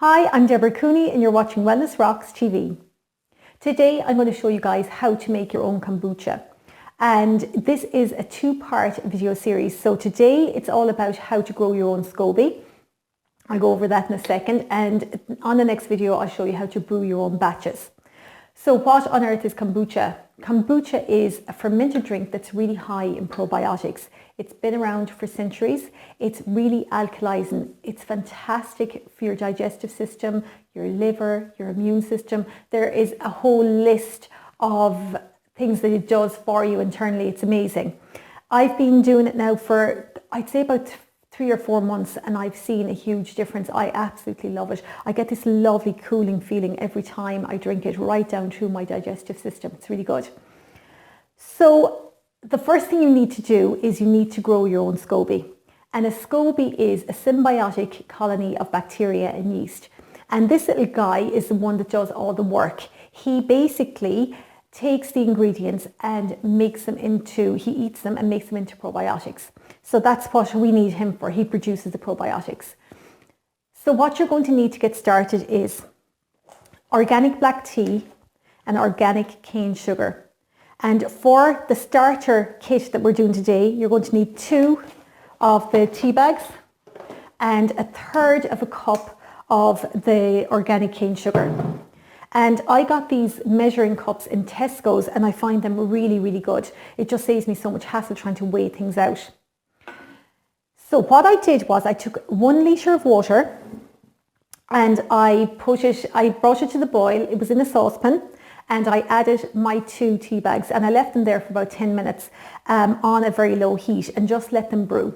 Hi, I'm Deborah Cooney and you're watching Wellness Rocks TV. Today I'm going to show you guys how to make your own kombucha. And this is a two-part video series. So today it's all about how to grow your own SCOBY. I'll go over that in a second. And on the next video I'll show you how to brew your own batches. So what on earth is kombucha? Kombucha is a fermented drink that's really high in probiotics. It's been around for centuries. It's really alkalizing. It's fantastic for your digestive system, your liver, your immune system. There is a whole list of things that it does for you internally. It's amazing. I've been doing it now for, I'd say about 3 or 4 months, and I've seen a huge difference. I absolutely love it. I get this lovely cooling feeling every time I drink it, right down through my digestive system. It's really good. So the first thing you need to do is you need to grow your own SCOBY. And a SCOBY is a symbiotic colony of bacteria and yeast. And this little guy is the one that does all the work. He basically takes the ingredients and makes them into, he eats them and makes them into probiotics. So that's what we need him for. He produces the probiotics. So what you're going to need to get started is organic black tea and organic cane sugar. And for the starter kit that we're doing today, you're going to need 2 of the tea bags and 1/3 of a cup of the organic cane sugar. And I got these measuring cups in Tesco's and I find them really, really good. It just saves me so much hassle trying to weigh things out. So what I did was I took 1 litre of water and I brought it to the boil. It was in a saucepan and I added my 2 tea bags and I left them there for about 10 minutes on a very low heat and just let them brew.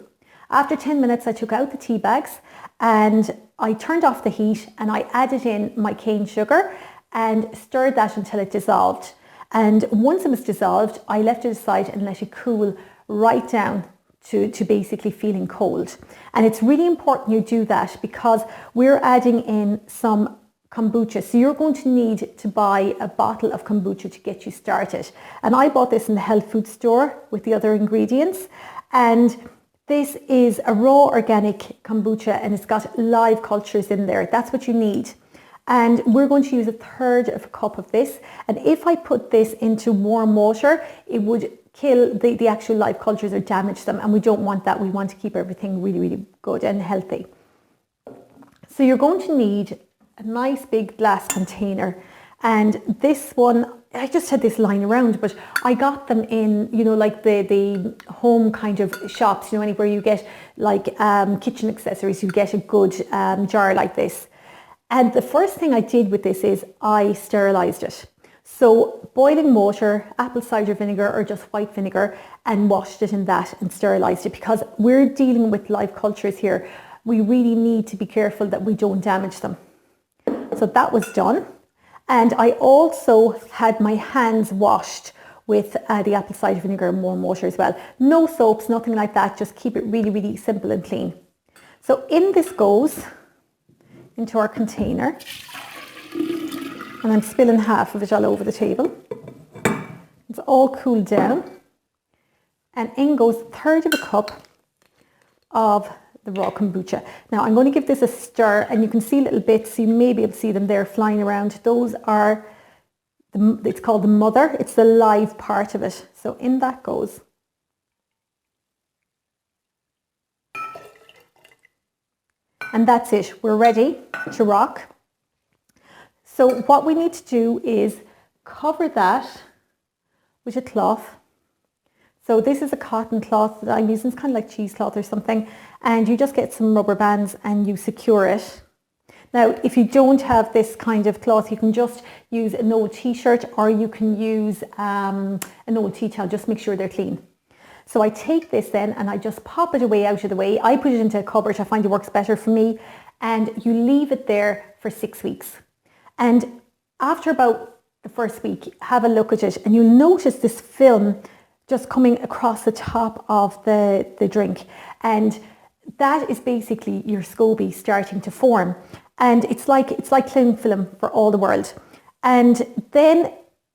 After 10 minutes, I took out the tea bags and I turned off the heat and I added in my cane sugar and stirred that until it dissolved. And once it was dissolved, I left it aside and let it cool right down to basically feeling cold. And it's really important you do that because we're adding in some kombucha. So you're going to need to buy a bottle of kombucha to get you started. And I bought this in the health food store with the other ingredients. And this is a raw organic kombucha and it's got live cultures in there. That's what you need. And we're going to use 1/3 of a cup of this. And if I put this into warm water, it would kill the actual live cultures or damage them. And we don't want that. We want to keep everything really, really good and healthy. So you're going to need a nice big glass container. And this one, I just had this lying around, but I got them in, you know, like the home kind of shops, you know, anywhere you get like kitchen accessories, you get a good jar like this. And the first thing I did with this is I sterilized it. So boiling water, apple cider vinegar or just white vinegar, and washed it in that and sterilized it because we're dealing with live cultures here. We really need to be careful that we don't damage them. So that was done. And I also had my hands washed with the apple cider vinegar and warm water as well. No soaps, nothing like that. Just keep it really, really simple and clean. So in this goes into our container. And I'm spilling half of it all over the table. It's all cooled down. And in goes 1/3 of a cup of the raw kombucha. Now I'm going to give this a stir and you can see little bits. You may be able to see them there flying around. Those are, it's called the mother. It's the live part of it. So in that goes. And that's it. We're ready to rock. So what we need to do is cover that with a cloth. So this is a cotton cloth that I'm using. It's kind of like cheesecloth or something. And you just get some rubber bands and you secure it. Now, if you don't have this kind of cloth, you can just use an old t-shirt or you can use an old tea towel. Just make sure they're clean. So I take this then and I just pop it away out of the way. I put it into a cupboard. I find it works better for me. And you leave it there for 6 weeks. And after about the first week, have a look at it and you'll notice this film just coming across the top of the drink. And that is basically your SCOBY starting to form. And it's like cling film for all the world. And then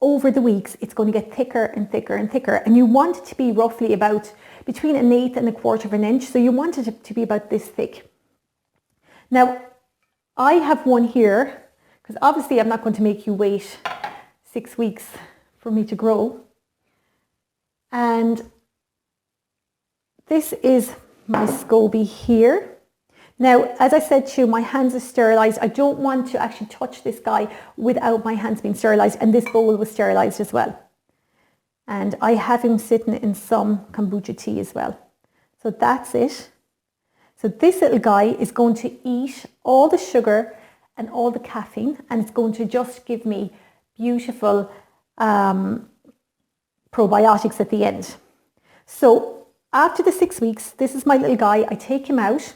over the weeks, it's going to get thicker and thicker and thicker. And you want it to be roughly about between 1/8 and 1/4 of an inch. So you want it to be about this thick. Now, I have one here, because obviously I'm not going to make you wait 6 weeks for me to grow. And this is my SCOBY here. Now, as I said to you, my hands are sterilised. I don't want to actually touch this guy without my hands being sterilised, and this bowl was sterilised as well. And I have him sitting in some kombucha tea as well. So that's it. So this little guy is going to eat all the sugar and all the caffeine, and it's going to just give me beautiful probiotics at the end. So after the 6 weeks, this is my little guy. I take him out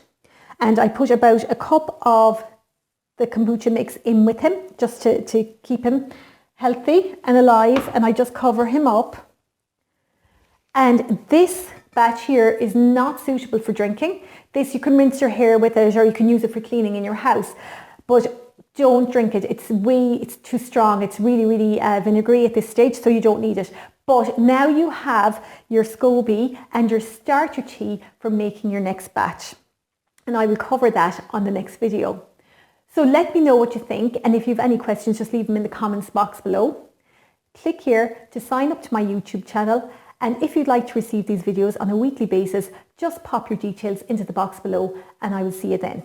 and I put about a cup of the kombucha mix in with him just to keep him healthy and alive, and I just cover him up. And this batch here is not suitable for drinking. This, you can rinse your hair with it, or you can use it for cleaning in your house, but don't drink it. It's too strong. It's really vinegary at this stage, so you don't need it. But now you have your SCOBY and your starter tea for making your next batch. And I will cover that on the next video. So let me know what you think, and if you have any questions, just leave them in the comments box below. Click here to sign up to my YouTube channel, and if you'd like to receive these videos on a weekly basis, just pop your details into the box below and I will see you then.